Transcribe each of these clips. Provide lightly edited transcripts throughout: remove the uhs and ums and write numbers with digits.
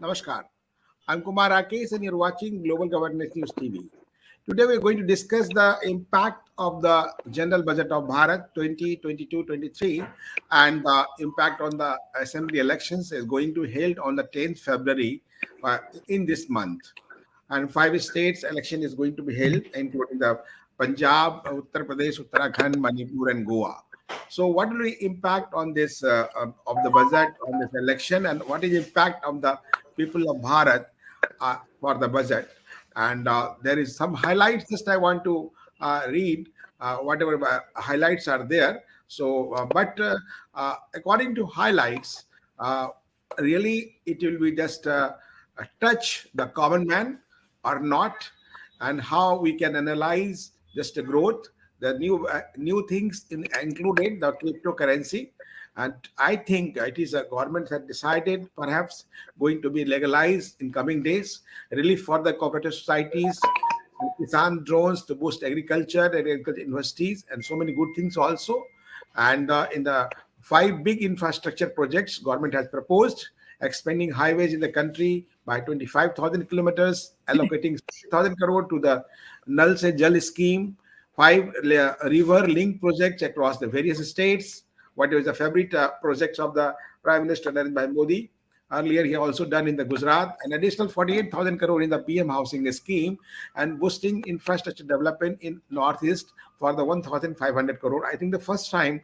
Namaskar. I'm Kumar Rakesh and you're watching Global Governance News TV. Today we're going to discuss the impact of the General Budget of Bharat 2022-23 and the impact on the Assembly elections is going to be held on the 10th February in this month. And five states election is going to be held, including the Punjab, Uttar Pradesh, Uttarakhand, Manipur, and Goa. So, what will be impact on this of the budget on this election, and what is impact of the people of Bharat for the budget? And there is some highlights. Just I want to read whatever highlights are there. So, according to highlights, uh, really it will be just touch the common man or not, and how we can analyze just the growth, the new things included the cryptocurrency. And I think it is a government had decided perhaps going to be legalized in coming days, relief for the cooperative societies, and Kisan drones to boost agriculture and agriculture universities, and so many good things also. And in the five big infrastructure projects government has proposed, expanding highways in the country by 25,000 kilometers, allocating 6,000 crore to the Nal Se Jal scheme, five river link projects across the various states. What is the favorite projects of the Prime Minister Narendra Bhai Modi? Earlier, he also done in the Gujarat an additional 48,000 crore in the PM housing scheme and boosting infrastructure development in Northeast for the 1,500 crore. I think the first time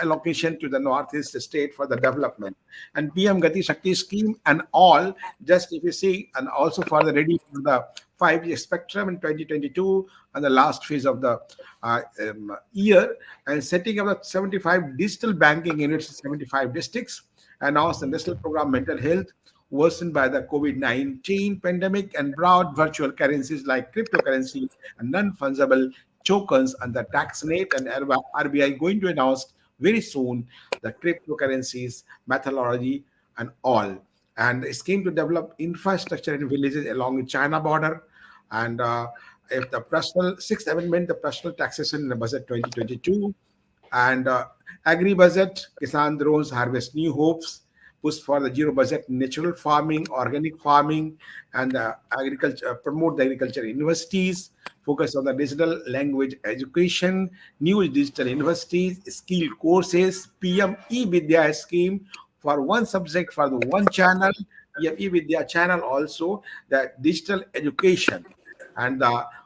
allocation to the Northeast state for the development, and PM Gati Shakti scheme and all. Just if you see, and also for the ready for the 5G spectrum in 2022 and the last phase of the year, and setting up the 75 digital banking units in 75 districts, announced the national program mental health worsened by the COVID-19 pandemic, and brought virtual currencies like cryptocurrency and non-fungible tokens and the tax rate. And RBI going to announce very soon the cryptocurrencies methodology and all. And a scheme to develop infrastructure in villages along the China border. And if the personal sixth amendment, the personal taxation in the budget 2022, and agri budget, Kisan drones harvest new hopes, push for the zero budget natural farming, organic farming, and agriculture promote the agriculture universities, focus on the digital language education, new digital universities, skill courses, PM e-Vidya scheme for one subject for the one channel, PM e-Vidya channel also the digital education. And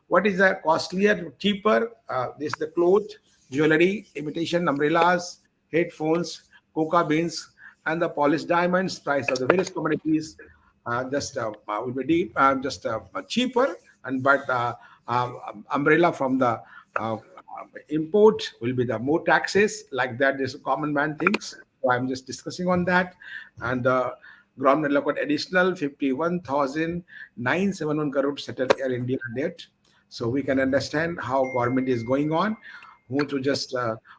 what is the costlier, cheaper? This the clothes, jewelry, imitation umbrellas, headphones, coca beans, and the polished diamonds. Price of the various commodities just will be just cheaper, and but umbrella from the import will be the more taxes. Like that, there's a common man things. So I'm just discussing on that, and government allocate additional 51,971 crore to settle Air India debt. So we can understand how government is going on. Who to just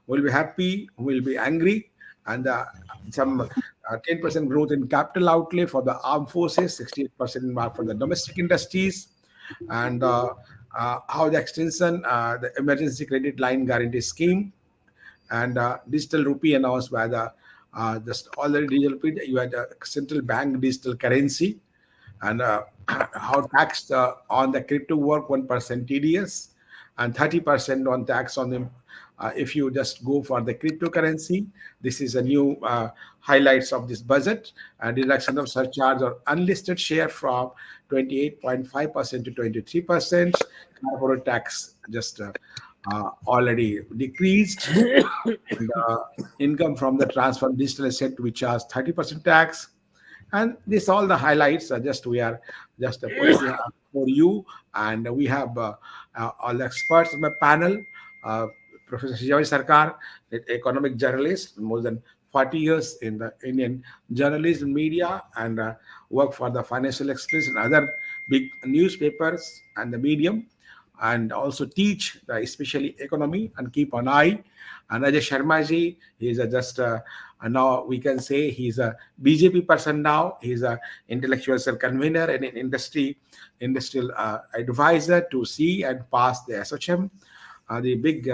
will be happy, who will be angry, and some 10% growth in capital outlay for the armed forces, 68% mark for the domestic industries, and how the extension, the emergency credit line guarantee scheme, and digital rupee announced by the just already digital rupee. You had a central bank digital currency, and how tax on the crypto work 1% TDS and 30% on tax on them if you just go for the cryptocurrency. This is a new highlights of this budget. Reduction of surcharge or unlisted share from 28.5% to 23%. Corporate tax just already decreased. And, income from the transfer of digital asset we charge 30% tax. And this all the highlights are just we are just putting for you, and we have all the experts in my panel. Professor Shivaji Sarkar, economic journalist, more than 40 years in the Indian journalism media, and work for the Financial Express and other big newspapers and the medium, and also teach especially economy and keep an eye. And Ajay Sharma ji, he is just now we can say he's a BJP person now. He's a intellectual cell convener and an industrial advisor to see and pass the SHM. the big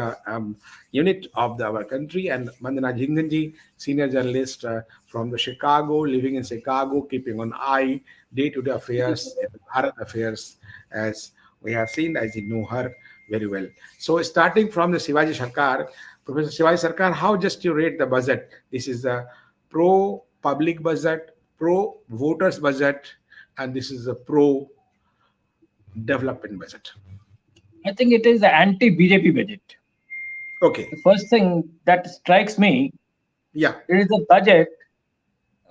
unit of our country, and Mandana Jhinganji, senior journalist from the Chicago, living in Chicago, keeping an eye day-to-day affairs, Bharat affairs, as we have seen, as you know her very well. So starting from the Shivaji Sarkar, Professor Shivaji Sarkar, how just you rate the budget? This is the pro-public budget, pro-voters budget, and this is a pro-development budget. I think it is the anti-BJP budget. Okay. The first thing that strikes me, Yeah. it is a budget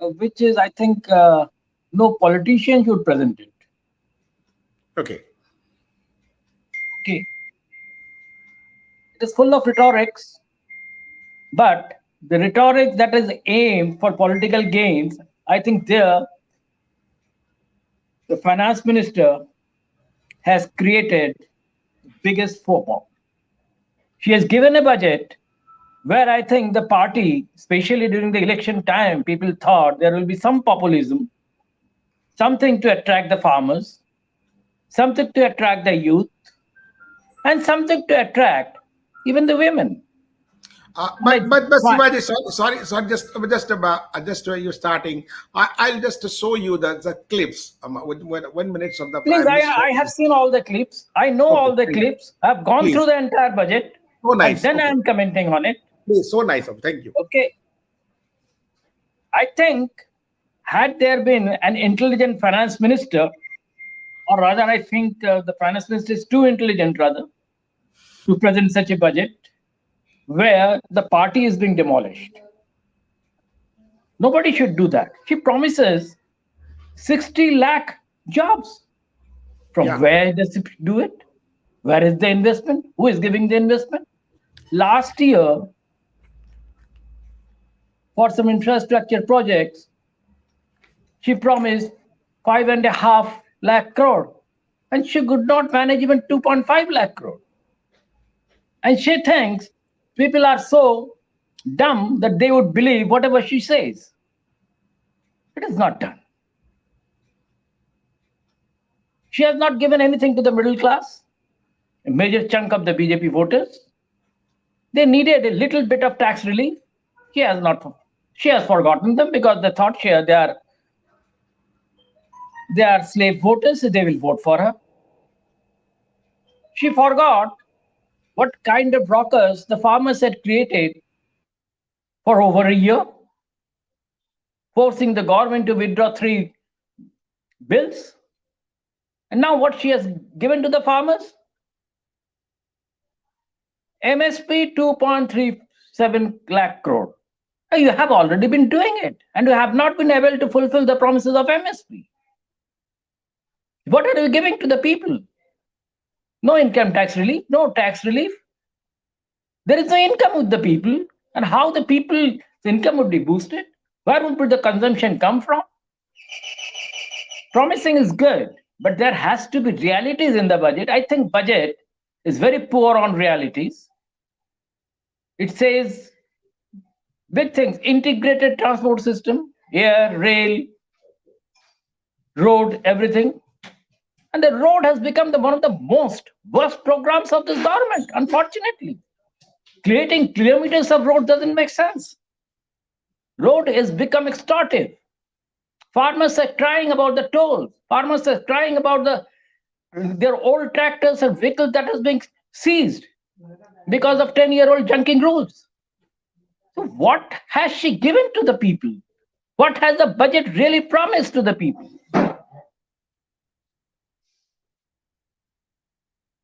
which is, I think, no politician should present it. Okay. Okay. It is full of rhetorics, but the rhetoric that is aimed for political gains, I think there the finance minister has created the biggest faux pas. She has given a budget where I think the party, especially during the election time, people thought there will be some populism, something to attract the farmers, something to attract the youth, and something to attract even the women. But Shivaji, sorry, just you starting. I'll just show you the clips. With 1 minute of the Please, Prime Minister. I have seen all the clips. I know all the clips. I've gone Please. through the entire budget. So nice. And then I'm commenting on it. Please, so nice. Thank you. Okay. I think had there been an intelligent finance minister, or rather, I think the finance minister is too intelligent, rather, to present such a budget where the party is being demolished. Nobody should do that. She promises 60 lakh jobs. From where does it do it? Where is the investment? Who is giving the investment? Last year, for some infrastructure projects, she promised 5.5 lakh crore, and she could not manage even 2.5 lakh crore. And she thinks people are so dumb that they would believe whatever she says. It is not done. She has not given anything to the middle class, a major chunk of the BJP voters. They needed a little bit of tax relief. She has not. She has forgotten them because they thought they are slave voters, so they will vote for her. She forgot what kind of rockers the farmers had created for over a year, forcing the government to withdraw 3 bills. And now what she has given to the farmers? MSP 2.37 lakh crore. You have already been doing it, and you have not been able to fulfill the promises of MSP. What are you giving to the people? No income tax relief, no tax relief. There is no income with the people. And how the people's income would be boosted? Where would the consumption come from? Promising is good, but there has to be realities in the budget. I think budget is very poor on realities. It says big things: integrated transport system, air, rail, road, everything. And the road has become one of the most worst programs of this government, unfortunately. Creating kilometers of road doesn't make sense. Road has become extortive. Farmers are crying about the tolls. Farmers are crying about their old tractors and vehicles that has been seized because of 10-year-old junking rules. So what has she given to the people? What has the budget really promised to the people?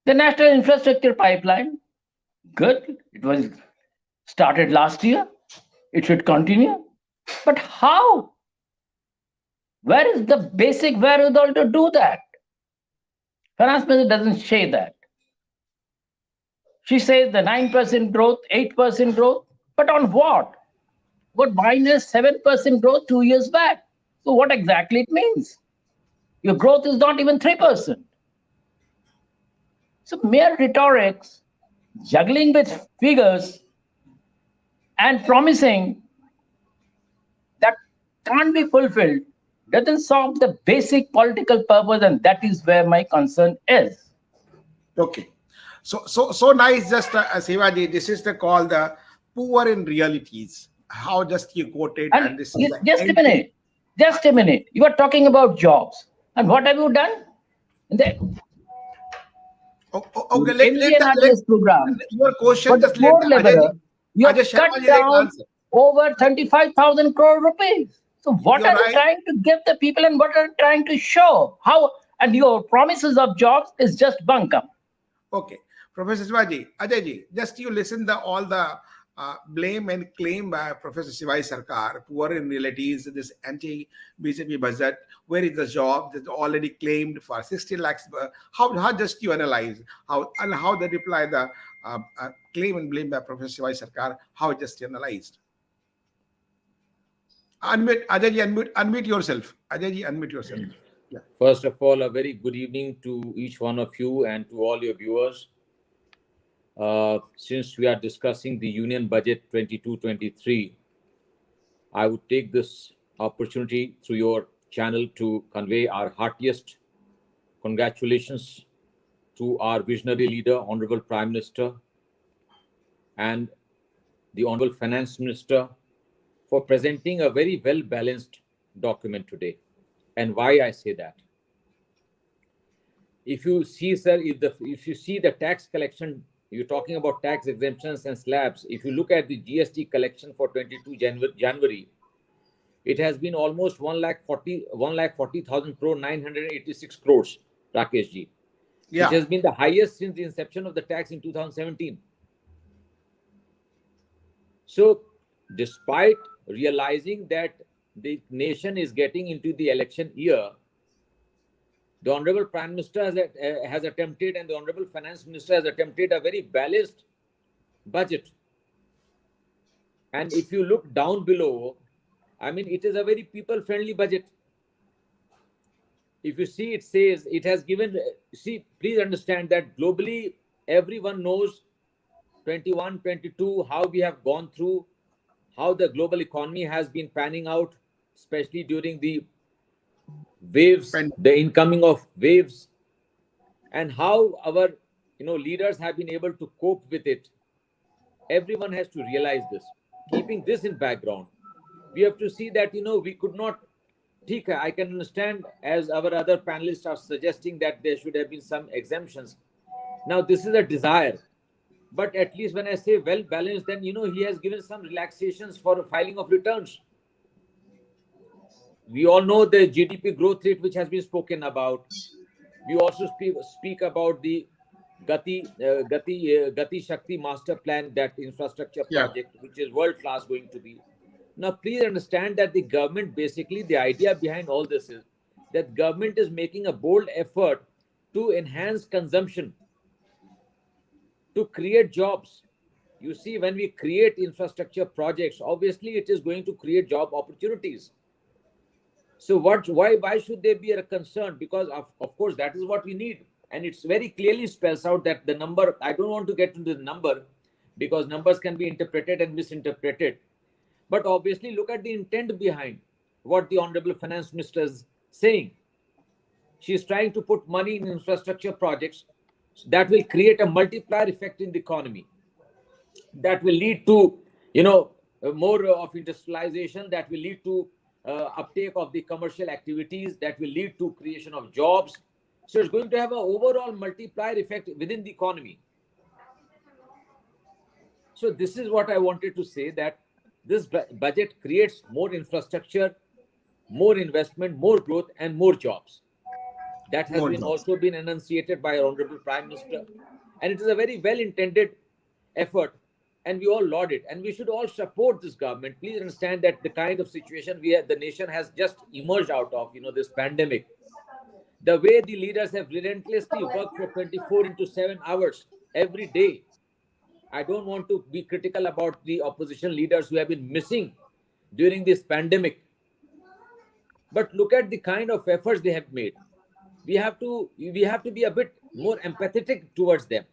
The National Infrastructure Pipeline, good. It was started last year. It should continue. But how? Where is the basic wherewithal to do that? Finance Minister doesn't say that. She says the 9% growth, 8% growth, but on what? What minus 7% growth 2 years back. So what exactly it means? Your growth is not even 3%. So mere rhetorics, juggling with figures, and promising that can't be fulfilled doesn't solve the basic political purpose, and that is where my concern is. Okay. So nice. Just Sivaji, this is the call the poor in realities. How just you quoted, And and this is the just a entry. minute, just a minute. You are talking about jobs. And what have you done? In the Okay, let MGNRES program, your for question. the Just let poor the laborer, you have Ajay cut Sharma ji let down answer. over 35,000 crore rupees. So what You're are you right. trying to give the people and what are you trying to show? How, and your promises of jobs is just bunkum. Okay, Professor Shivaji, Ajay just you listen the all the blame and claim by Professor Shivaji Sarkar, poor in realities, this anti-BJP budget, where is the job that's already claimed for 60 lakhs? How just you analyze how they reply the claim and blame by Professor Shivaji Sarkar? How just you analyzed? Unmute yourself. Ajay unmute yourself. Yeah. First of all, a very good evening to each one of you and to all your viewers. Since we are discussing the Union Budget 22-23, I would take this opportunity through your channel to convey our heartiest congratulations to our visionary leader, Honorable Prime Minister, and the Honorable Finance Minister for presenting a very well-balanced document today. And why I say that? If you see, sir, if you see the tax collection, you're talking about tax exemptions and slabs. If you look at the GST collection for 22 January, it has been almost 1,40,000 crore, 986 crores, Rakesh ji, which Yeah. has been the highest since the inception of the tax in 2017. So, despite realizing that the nation is getting into the election year, the Honorable Prime Minister has attempted, and the Honorable Finance Minister has attempted a very balanced budget. And if you look down below, I mean, it is a very people-friendly budget. If you see, it says it has given. See, please understand that globally, everyone knows 21, 22, how we have gone through, how the global economy has been panning out, especially during the waves, the incoming of waves, and how our leaders have been able to cope with it. Everyone has to realize this. Keeping this in background, we have to see that we could not. I can understand, as our other panelists are suggesting, that there should have been some exemptions. Now this is a desire, but at least when I say well balanced, then he has given some relaxations for filing of returns. We all know the GDP growth rate which has been spoken about. We also speak about the Gati Shakti master plan, that infrastructure Yeah. project, which is world class going to be. Now, please understand that the government, basically, the idea behind all this is that government is making a bold effort to enhance consumption, to create jobs. You see, when we create infrastructure projects, obviously it is going to create job opportunities. So why should they be a concern? Because of course that is what we need, and it's very clearly spells out that the number. I don't want to get into the number because numbers can be interpreted and misinterpreted. But obviously, look at the intent behind what the Honorable Finance Minister is saying. She is trying to put money in infrastructure projects that will create a multiplier effect in the economy, that will lead to more of industrialization, that will lead to uptake of the commercial activities, that will lead to creation of jobs. So it's going to have an overall multiplier effect within the economy. So this is what I wanted to say, that this budget creates more infrastructure, more investment, more growth, and more jobs. That has More been jobs. also been enunciated by our Honorable Prime Minister, and it is a very well-intended effort, and we all laud it, and we should all support this government. Please understand that the kind of situation the nation has just emerged out of, this pandemic, the way the leaders have relentlessly worked for 24 into 7 hours every day. I don't want to be critical about the opposition leaders who have been missing during this pandemic, but look at the kind of efforts they have made. We have to be a bit more empathetic towards them.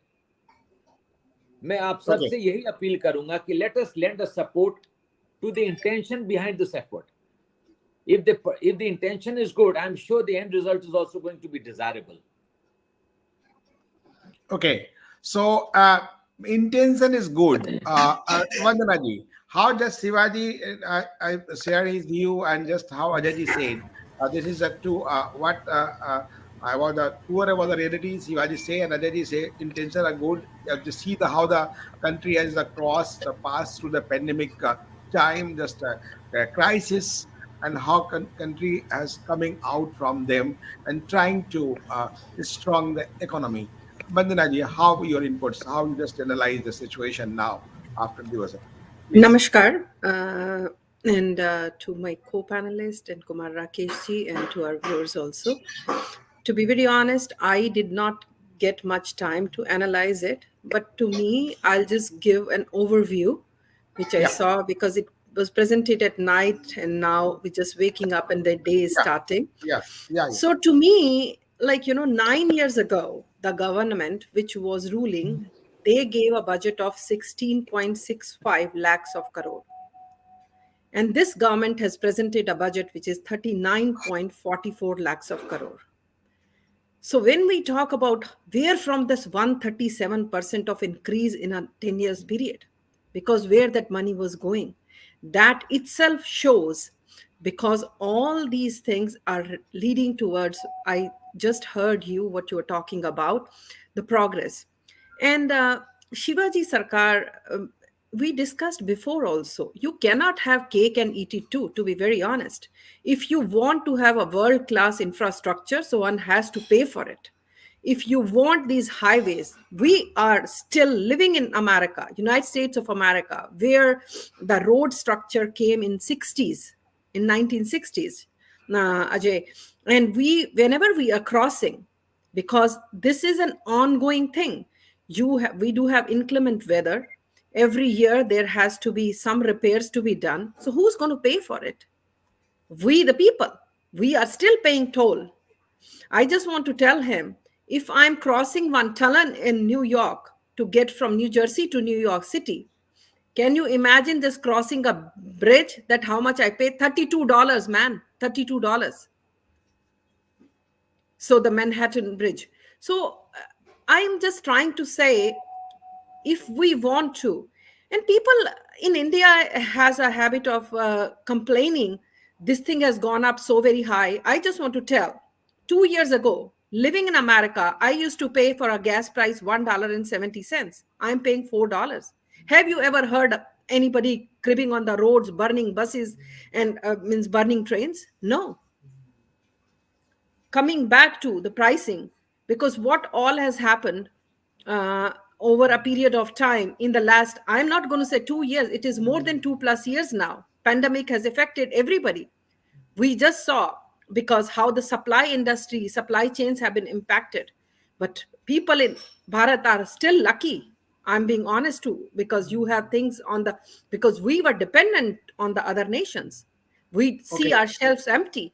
मैं आप Okay. सबसे यही appeal करूंगा कि let us lend a support to the intention behind this effort. If the intention is good, I'm sure the end result is also going to be desirable. Okay. So intention is good. Vandanaji, how just Shivaji I share his view and just how Ajayji said. This is a two what I was the whoever was the reality Shivaji say and Ajayji say intention are good. You have to see the how the country has crossed passed through the pandemic time, just a crisis, and how country has coming out from them and trying to strong the economy. Bandanaji, how your inputs, how you just analyze the situation now after the visit, please. Namaskar, and to my co-panelist and Kumar Rakesh ji and to our viewers also. To be very honest, I did not get much time to analyze it, but to me, I'll just give an overview, which I Yeah. saw because it was presented at night and now we're just waking up and the day is Yeah. starting. Yeah. So to me, 9 years ago, the government, which was ruling, they gave a budget of 16.65 lakhs of crore. And this government has presented a budget which is 39.44 lakhs of crore. So when we talk about where from this 137% of increase in a 10 years period, because where that money was going, that itself shows, because all these things are leading towards, I just heard you what you were talking about, the progress. And Shivaji Sarkar, we discussed before also, you cannot have cake and eat it too, to be very honest. If you want to have a world class infrastructure, so one has to pay for it. If you want these highways, we are still living in America, United States of America, where the road structure came in 60s, in 1960s, Ajay. And whenever we are crossing, because this is an ongoing thing, we do have inclement weather. Every year there has to be some repairs to be done. So who's going to pay for it? We, the people. We are still paying toll. I just want to tell him, if I'm crossing one tunnel in New York to get from New Jersey to New York City, can you imagine just crossing a bridge that how much I pay? $32, man, $32. So the Manhattan Bridge. So I'm just trying to say, if we want to, and people in India has a habit of complaining, this thing has gone up so very high. I just want to tell, 2 years ago, living in America, I used to pay for a gas price $1.70. I'm paying $4. Have you ever heard anybody cribbing on the roads, burning buses and means burning trains? No. Coming back to the pricing, because what all has happened over a period of time in the last, I'm not going to say 2 years, it is more than 2+ years now. Pandemic has affected everybody. We just saw, because how the supply chains have been impacted. But people in Bharat are still lucky. I'm being honest too, because you have things because we were dependent on the other nations. We see Okay. our shelves empty.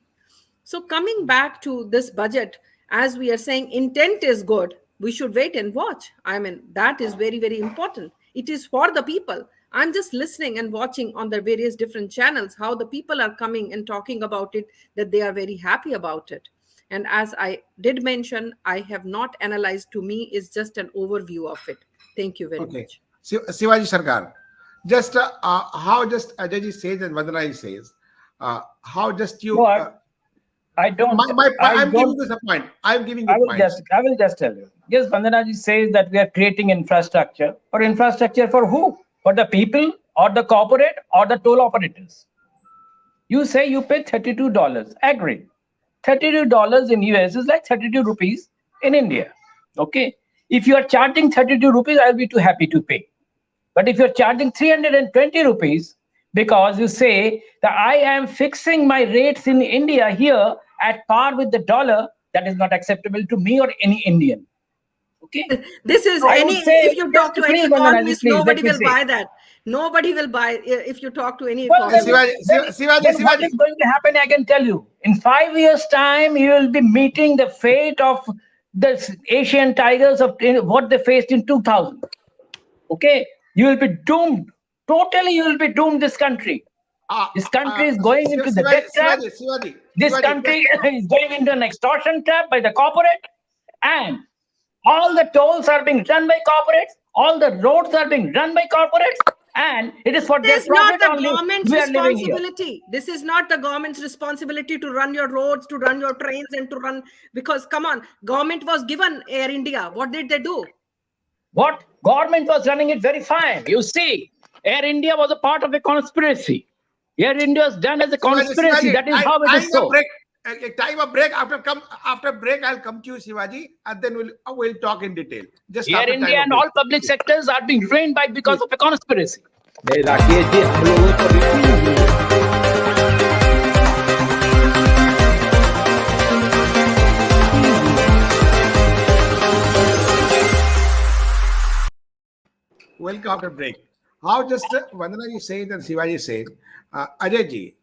So coming back to this budget, as we are saying, intent is good. We should wait and watch. I mean, that is very, very important. It is for the people. I'm just listening and watching on the various different channels how the people are coming and talking about it, that they are very happy about it. And as I did mention, I have not analyzed. To me, is just an overview of it. Thank you very Okay. much. Shivaji Sarkar, just how just Ajayji says and Vandanaji says, how just you. No, I don't. I'm giving you the point. I'm giving you points. I will just tell you. Yes, Vandanaji says that we are creating infrastructure. For infrastructure for who? For the people or the corporate or the toll operators? You say you pay $32. Agreed. $32 in US is like 32 rupees in India. Okay. If you are charging 32 rupees, I'll be too happy to pay. But if you're charging 320 rupees, because you say that I am fixing my rates in India here at par with the dollar, that is not acceptable to me or any Indian. Okay. This is I would say, if you talk to any please, Vandanaji, economist, please, nobody let me will say. buy that. Nobody will buy if you talk to any Well, then, economist. Shivaji, then what is going to happen, I can tell you. In 5 years' time, you will be meeting the fate of the Asian tigers of what they faced in 2000. Okay? You will be doomed. Totally, you will be doomed, this country. This country is going into the death trap. This country is going into an extortion trap by the corporate. And All the tolls are being run by corporates. All the roads are being run by corporates. And it is for their This is not profit the only government's we are living here. responsibility. This is not the government's responsibility to run your roads, to run your trains, and to run, because come on, government was given Air India. What did they do? What? Government was running it very fine. You see, Air India was a part of a conspiracy. Air India was done as a conspiracy. That is how it is so. Time a break. After break, I'll come to you, Shivaji, and then we'll talk in detail. Just Air after India time and all public sectors are being ruined by because of a conspiracy. नहीं, राकेश जी, हम लोगों को भी Welcome after break. How just Vandana you said and Shivaji said, Ajay ji,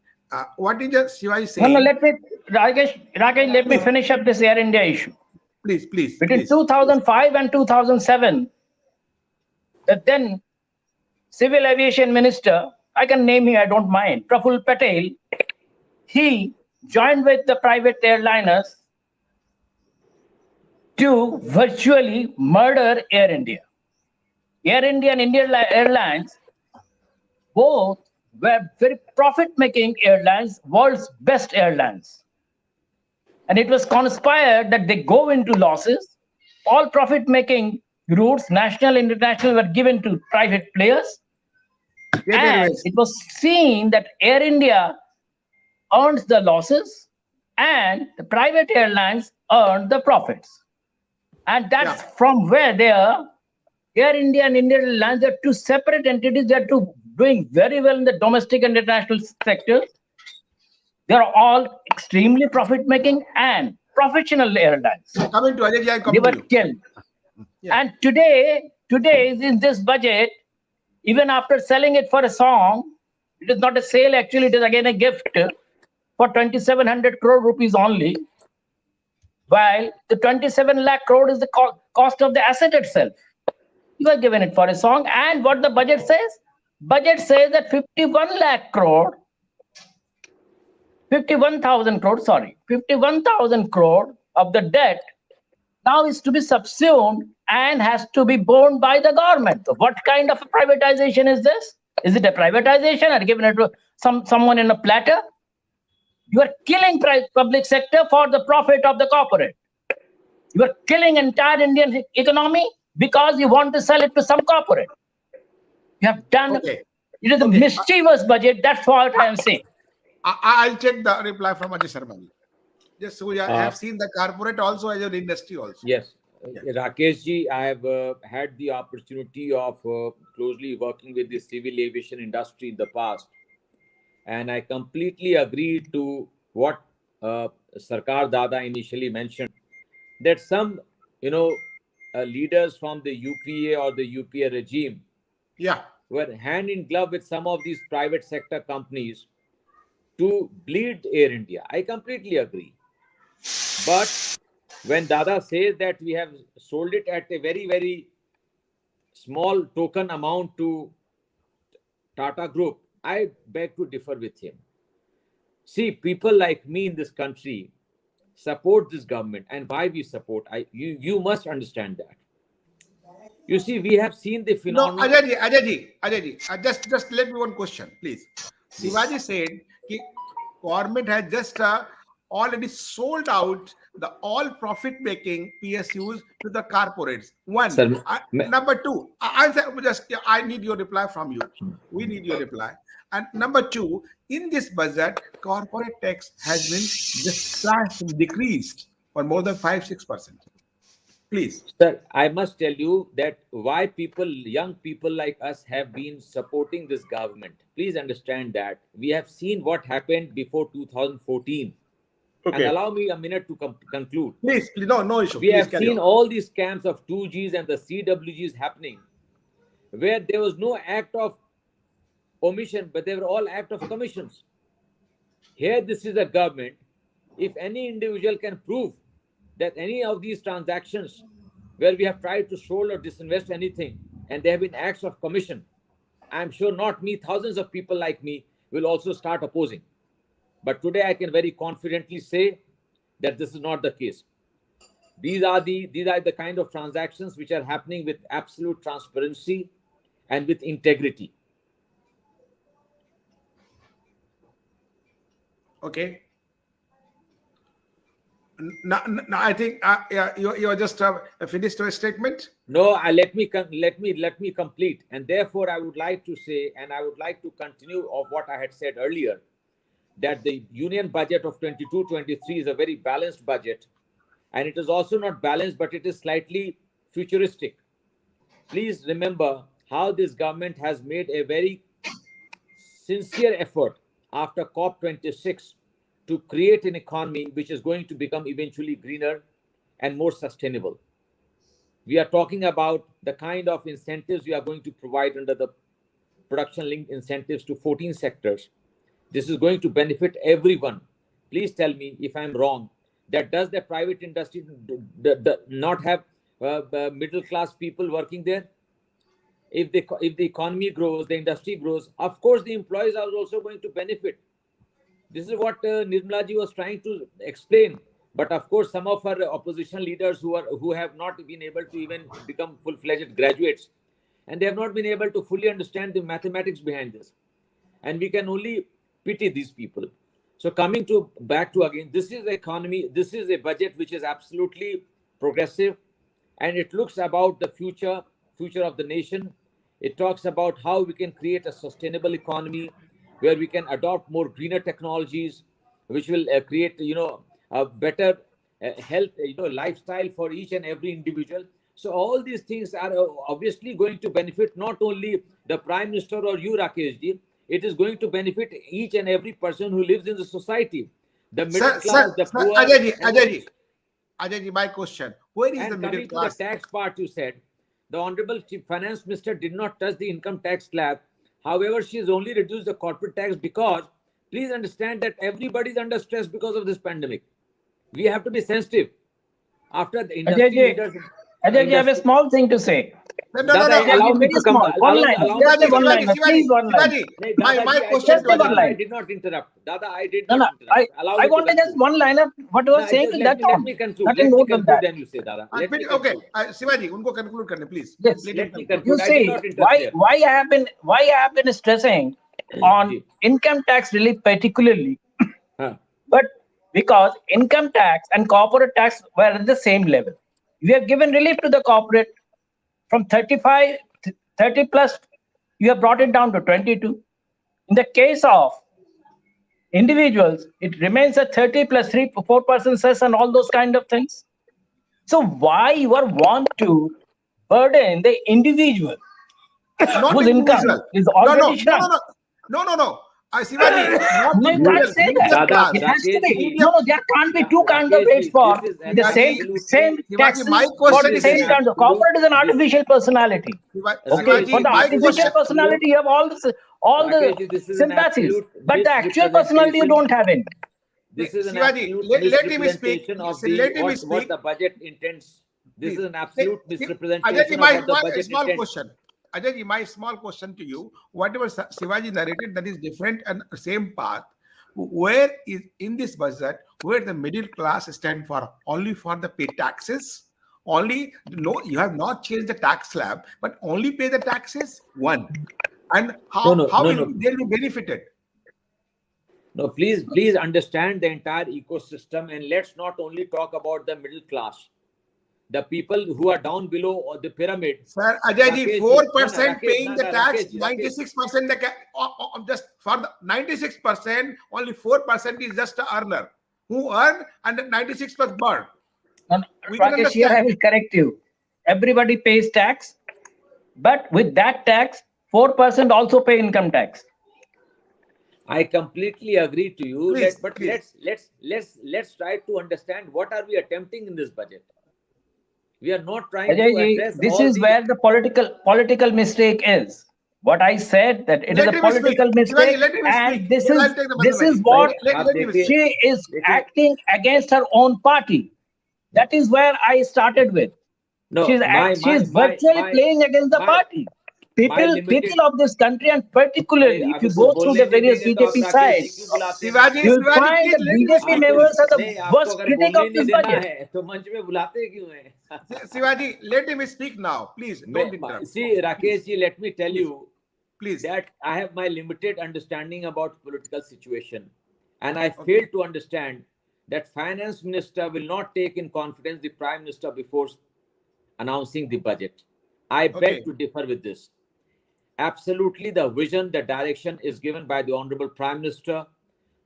what did Shivaji say? No, let me, Rakesh, let me finish up this Air India issue. Please. Between please. 2005 and 2007, the then Civil Aviation Minister, I can name him, I don't mind, Praful Patel, he joined with the private airliners to virtually murder Air India. Air India and Indian Airlines both were very profit-making airlines, world's best airlines. And it was conspired that they go into losses. All profit-making routes, national, international, were given to private players. And it was seen that Air India earns the losses and the private airlines earned the profits. And that's from where they are. Air India and Indian Airlines are two separate entities. They're doing very well in the domestic and international sectors. They're all extremely profit-making and professional airlines. Coming to Ajay ji, I come They to were you. killed. Yeah. And today in this budget, even after selling it for a song, it is not a sale, actually, it is again a gift for 2,700 crore rupees only, while the 27 lakh crore is the cost of the asset itself. You are given it for a song. And what the budget says? Budget says that 51,000 crore of the debt now is to be subsumed and has to be borne by the government. So what kind of a privatization is this? Is it a privatization or given it to someone in a platter? You are killing public sector for the profit of the corporate. You are killing entire Indian economy because you want to sell it to some corporate. You have done it is a mischievous budget. That's what I am saying. I'll check the reply from Ajay Sharma. Just so I have seen the corporate also as an industry also. Yes. Rakesh ji, I have had the opportunity of closely working with the civil aviation industry in the past. And I completely agree to what Sarkar Dada initially mentioned, that some, leaders from the UPA or the UPA regime were hand in glove with some of these private sector companies to bleed Air India. I completely agree. But when Dada says that we have sold it at a very, very small token amount to Tata Group, I beg to differ with him. See, people like me in this country support this government, and why we support, you must understand that. You see, we have seen the phenomenon. No, Ajay ji, just let me one question, please. Shivaji said that government has just already sold out the all profit-making PSUs to the corporates. One. Sir, number two, I need your reply from you. We need your reply. And number two, in this budget, corporate tax has been just decreased for more than 5-6%. Please. Sir, I must tell you that why young people like us have been supporting this government. Please understand that. We have seen what happened before 2014. And allow me a minute to conclude. Please, no issue. We have seen all these scams of 2Gs and the CWGs happening, where there was no act of omission, but they were all act of commissions. Here, this is a government. If any individual can prove that any of these transactions where we have tried to sold or disinvest anything, and there have been acts of commission, I'm sure not me, thousands of people like me will also start opposing. But today I can very confidently say that this is not the case. These are the kind of transactions which are happening with absolute transparency and with integrity. Okay. No, I think yeah, you just finished your statement. No, let me complete. And therefore, I would like to say, and I would like to continue of what I had said earlier, that the union budget of 22-23 is a very balanced budget, and it is also not balanced, but it is slightly futuristic. Please remember how this government has made a very sincere effort after COP26 to create an economy which is going to become eventually greener and more sustainable. We are talking about the kind of incentives we are going to provide under the production-linked incentives to 14 sectors. This is going to benefit everyone. Please tell me if I'm wrong. That does the private industry not have middle-class people working there? If the economy grows, the industry grows, of course the employees are also going to benefit. This is what Nirmala ji was trying to explain. But of course, some of our opposition leaders who have not been able to even become full-fledged graduates, and they have not been able to fully understand the mathematics behind this. And we can only pity these people. So coming back to again, this is the economy. This is a budget which is absolutely progressive, and it looks about the future of the nation. It talks about how we can create a sustainable economy where we can adopt more greener technologies, which will create, a better health, lifestyle for each and every individual. So all these things are obviously going to benefit not only the Prime Minister or you, Rakesh ji. It is going to benefit each and every person who lives in the society. The middle class, the poor. Ajay ji, my question: where is the middle class? To the tax part, you said the Honorable Chief Finance Minister did not touch the income tax slab. However, she has only reduced the corporate tax because, please understand that everybody is under stress because of this pandemic. We have to be sensitive. After the industry leaders, Ajay, I have a small thing to say. No. Allow me to come. One line. Please, one line. My question to Dada, I did not interrupt. Dada, I did not interrupt. I want to just one line of what you are saying. Let me conclude. Let me conclude. Then you say, Dada. Okay, Shivaji, unko conclude karne, please. Yes. Let me conclude. You see why I have been stressing on income tax relief particularly, but because income tax and corporate tax were at the same level. We have given relief to the corporate from 30 plus, you have brought it down to 22. In the case of individuals, it remains at 30 plus 4% cess and all those kind of things. So why you want to burden the individual whose income is already shrunk? No. Shivaji, No, you can't say that. It has to be. No, there can't be two kinds of rates for the same taxes for the same kind of. Corporate is an artificial personality. Okay, for the artificial personality, you have all the sympathies, but the actual personality you don't have it. This is an Shivaji, absolute let him speak. Of what the budget intends. This is an absolute misrepresentation Ajay, of what the budget small intends. question. Ajay, my small question to you: whatever Shivaji narrated, that is different and same path. Where is in this budget where the middle class stand for only for the pay taxes? Only no, you have not changed the tax slab, but only pay the taxes one. And how will they be benefited? No, please understand the entire ecosystem, and let's not only talk about the middle class. The people who are down below the pyramid. Sir, Ajay, 4% paying the tax, 96% just for the 96%, only 4% is just the earner who earn and 96% burn. Rakesh, here I will correct you. Everybody pays tax, but with that tax, 4% also pay income tax. I completely agree to you. Please. Let's try to understand what are we attempting in this budget. We are not trying Ajay, to address this is where the political mistake is. What I said that it is a political mistake, and this is what she is acting against her own party. That is where I started with. No, She's virtually playing against the party. People of this country, and particularly if you अगर go कुछ through बोलने the नहीं various देंगे तो आप BJP Rakesh ji sites, क्यों बुलाते हैं Shivaji, मंच you'll में? Shivaji, find please the let him BJP speak. members are the नहीं, आपको worst अगर critic बोलने of नहीं this देना budget. है तो मंच में बुलाते क्यों हैं? Shivaji, let him speak now. Please don't interrupt. See, Rakesh ji, let me tell you Please. that I have my limited understanding about political situation, and I Okay. fail to understand that finance minister will not take in confidence the prime minister before announcing the budget. I Okay. beg to differ with this. Absolutely, the vision, the direction is given by the honorable prime minister.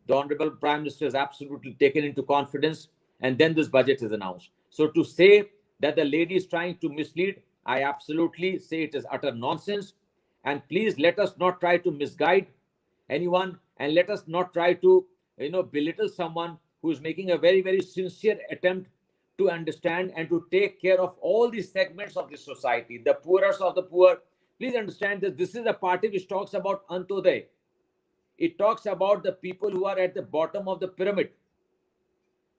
The honorable prime minister is absolutely taken into confidence, and then this budget is announced. So to say that the lady is trying to mislead, I absolutely say it is utter nonsense. And please let us not try to misguide anyone, and let us not try to belittle someone who is making a very, very sincere attempt to understand and to take care of all the segments of the society, the poorest of the poor. Please understand that this is a party which talks about Antoday. It talks about the people who are at the bottom of the pyramid.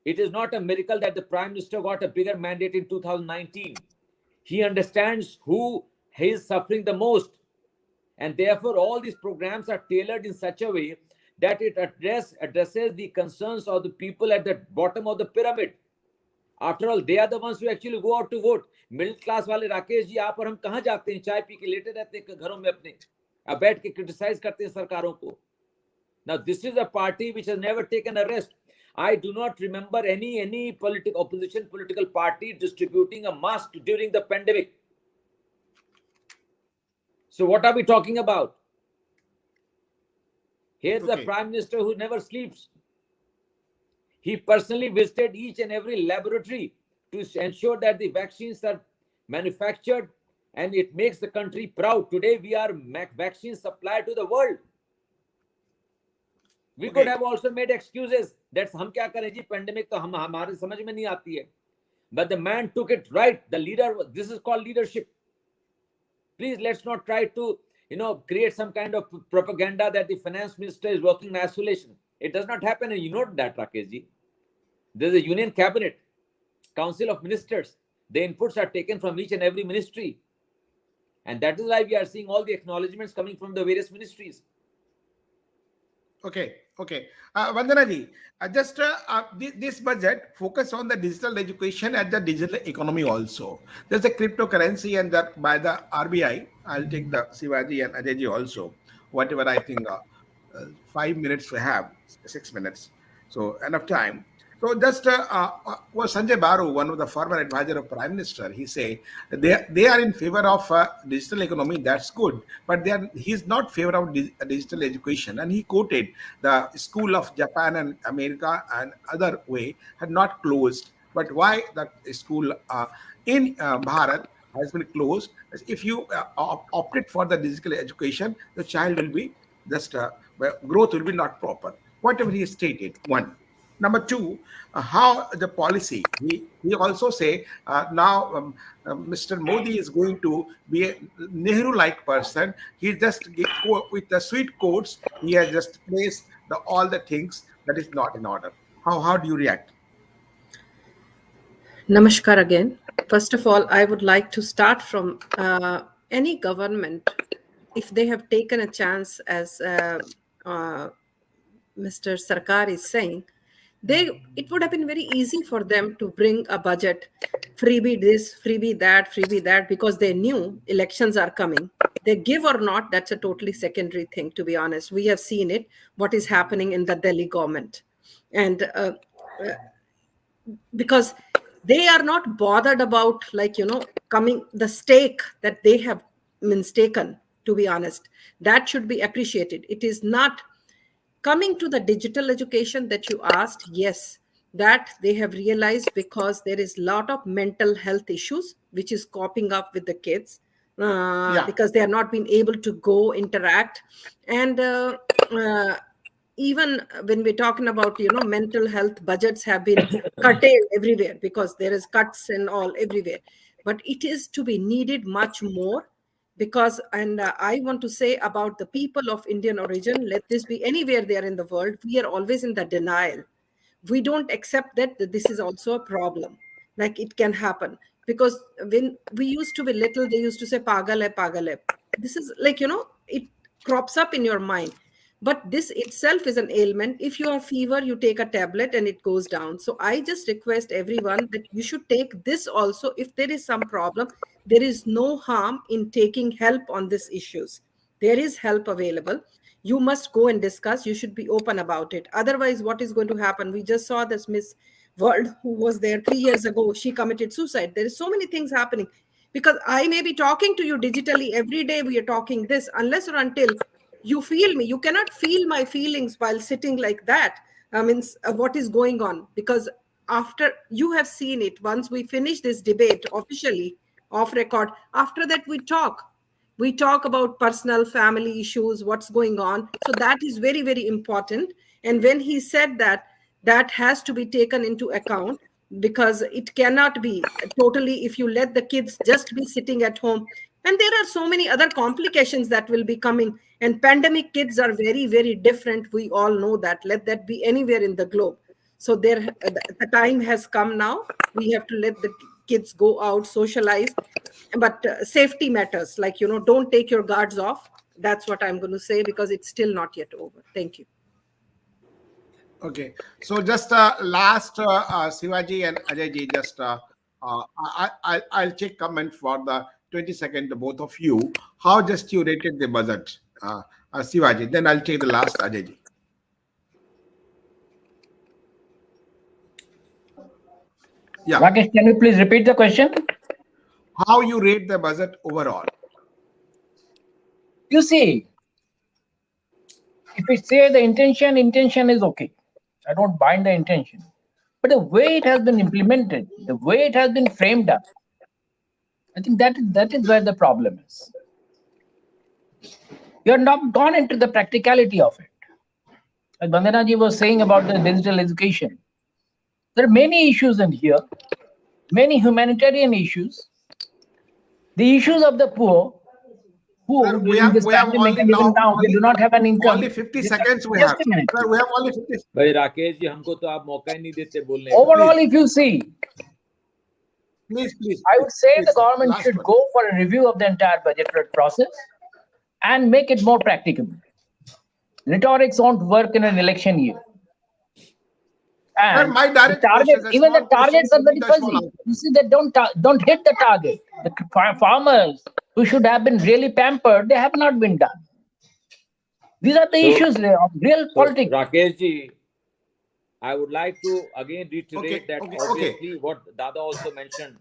It is not a miracle that the prime minister got a bigger mandate in 2019. He understands who is suffering the most, and therefore all these programs are tailored in such a way that it addresses the concerns of the people at the bottom of the pyramid. After all, they are the ones who actually go out to vote. Middle class वाले राकेश जी, आप और हम कहाँ जाते हैं? चाय P के लेटे रहते हैं घरों में अपने, अब बैठ के क्रिटिसाइज करते हैं सरकारों को. Now this is a party which has never taken a rest. I do not remember any opposition political party distributing a mask during the pandemic. So what are we talking about? Here's the prime minister who never sleeps. He personally visited each and every laboratory to ensure that the vaccines are manufactured, and it makes the country proud. Today we are vaccine supplier to the world. We could have also made excuses that हम क्या करें जी, pandemic तो हमारे समझ में नहीं आती है. But the man took it right. The leader, this is called leadership. Please, let's not try to create some kind of propaganda that the finance minister is working in isolation. It does not happen, and you know that, Rakesh ji. There's a union cabinet, council of ministers. The inputs are taken from each and every ministry, and that is why we are seeing all the acknowledgements coming from the various ministries. Okay. Vandana ji, this budget focus on the digital education and the digital economy also. There's a cryptocurrency, and that by the RBI. I'll take the Shivaji and Ajay ji also. Whatever I think, 5 minutes we have, 6 minutes. So enough time. So just was Sanjay Baru, one of the former advisor of Prime Minister, he say they are in favor of digital economy. That's good, but he's not favor of digital education. And he quoted the school of Japan and America and other way had not closed, but why that school in Bharat has been closed. If you opted for the digital education, the child will be just growth will be not proper. Whatever he stated, one. Number two, how the policy. He also say now Mr. Modi is going to be a Nehru-like person. He just with the sweet quotes, he has just placed all the things that is not in order. How do you react? Namaskar again. First of all, I would like to start from any government, if they have taken a chance, as Mr. Sarkar is saying, it would have been very easy for them to bring a budget, freebie this, freebie that, because they knew elections are coming. They give or not, that's a totally secondary thing, to be honest. We have seen it, what is happening in the Delhi government. And because they are not bothered about, coming the stake that they have mistaken, to be honest. That should be appreciated. It is not coming to the digital education that you asked. Yes, that they have realized, because there is a lot of mental health issues which is coping up with the kids, because they are not being able to go interact. And even when we're talking about mental health, budgets have been curtailed everywhere, because there is cuts and all everywhere. But it is to be needed much more, because, and I want to say about the people of Indian origin, let this be anywhere they are in the world, we are always in the denial. We don't accept that this is also a problem, like it can happen. because when we used to be little, they used to say pagal hai, pagal hai. This is like, it crops up in your mind. But this itself is an ailment. If you have fever, you take a tablet and it goes down. So I just request everyone that you should take this also. If there is some problem, there is no harm in taking help on these issues. There is help available. You must go and discuss. You should be open about it. Otherwise, what is going to happen? We just saw this Miss World who was there 3 years ago. She committed suicide. There is so many things happening, because I may be talking to you digitally every day. We are talking this, unless or until you feel me. You cannot feel my feelings while sitting like that. I mean, what is going on? Because after you have seen it, once we finish this debate officially off record, after that we talk about personal family issues, what's going on. So that is very, very important. And when he said that, that has to be taken into account, because it cannot be totally, if you let the kids just be sitting at home. And there are so many other complications that will be coming. And pandemic kids are very, very different. We all know that. Let that be anywhere in the globe. So the time has come now. We have to let the kids go out, socialize. But safety matters. Like, don't take your guards off. That's what I'm going to say, because it's still not yet over. Thank you. Okay, so just last Shivaji and Ajayji, just I'll take comment for the 20 second, both of you. How just you rated the budget, Shivaji? Then I'll take the last Ajayji. Yeah, Rakesh, can you please repeat the question? how you rate the budget overall? You see, if we say the intention is okay. I don't bind the intention. But the way it has been implemented, the way it has been framed up, I think that is where the problem is. You are not gone into the practicality of it. As Bandana ji was saying about the digital education, there are many issues in here, many humanitarian issues, the issues of the poor, who Sir, during this we have pandemic only and even now they do not have an income. only 50 seconds we Just have. a minute. Sir, we have only 50. भाई राकेश जी हमको तो आप मौका ही नहीं देते बोलने का Overall, if you see, Please. I would say please, the sir. government Last should one. go for a review of the entire budget process and make it more practicable. Rhetorics won't work in an election year. Sir, And my direct the targets, question, a even the small question targets are to very the small fuzzy. answer. You see, they don't hit the target. The farmers who should have been really pampered, they have not been done. These are the issues of real politics. Rakesh ji, I would like to again reiterate that obviously what Dada also mentioned,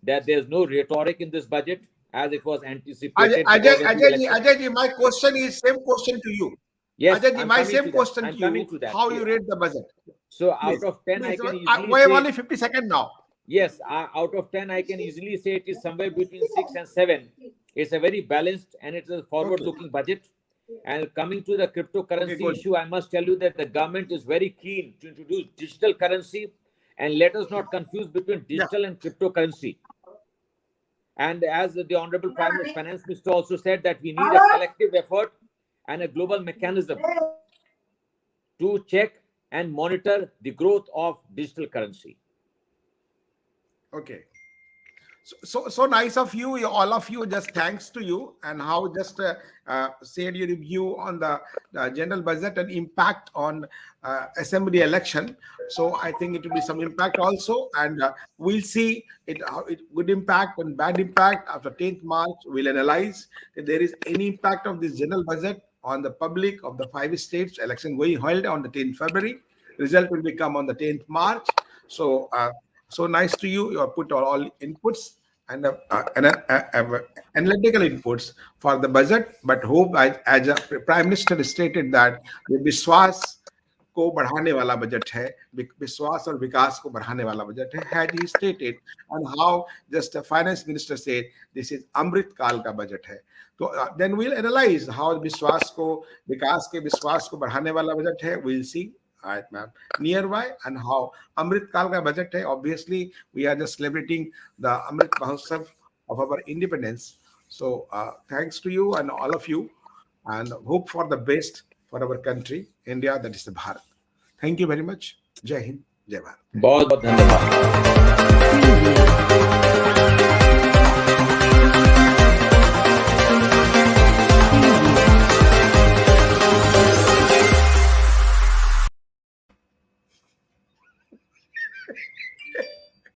that there's no rhetoric in this budget as it was anticipated. Ajay, my question is same question to you. Yes, Ajay, my same question to you. to that. How you rate the budget? So Please, out of 10, please. I can easily We have say, only 50 seconds now. yes, out of 10, I can easily say it is somewhere between 6 and 7. It's a very balanced and it's a forward-looking budget. And coming to the cryptocurrency issue, I must tell you that the government is very keen to introduce digital currency, and let us not confuse between digital and cryptocurrency. And as the Honorable Finance Minister also said, that we need a collective effort and a global mechanism to check and monitor the growth of digital currency. Okay. So nice of you, all of you. Just thanks to you, and how just said your review on the general budget and impact on assembly election. So I think it will be some impact also, and we'll see it good impact and bad impact after 10th March. We'll analyze if there is any impact of this general budget on the public of the 5 states. Election going held on the 10th February. Result will become on the 10th March. So. So nice to you. You have put all inputs and analytical inputs for the budget. But hope, as a Prime Minister stated, that the विश्वास को बढ़ाने वाला budget है, विश्वास और विकास को बढ़ाने वाला budget है, had he stated, and how just the Finance Minister said this is Amrit Kal का budget है. So then we'll analyze how विश्वास को विकास के विश्वास को बढ़ाने वाला budget है. We'll see. Right, ma'am. Nearby, and how Amrit Kal ka budget hai. Obviously, we are just celebrating the Amrit Mahotsav of our independence. So, thanks to you and all of you, and hope for the best for our country, India, that is the Bharat. Thank you very much. Jai Hind. जय भारत। बहुत बहुत धन्यवाद।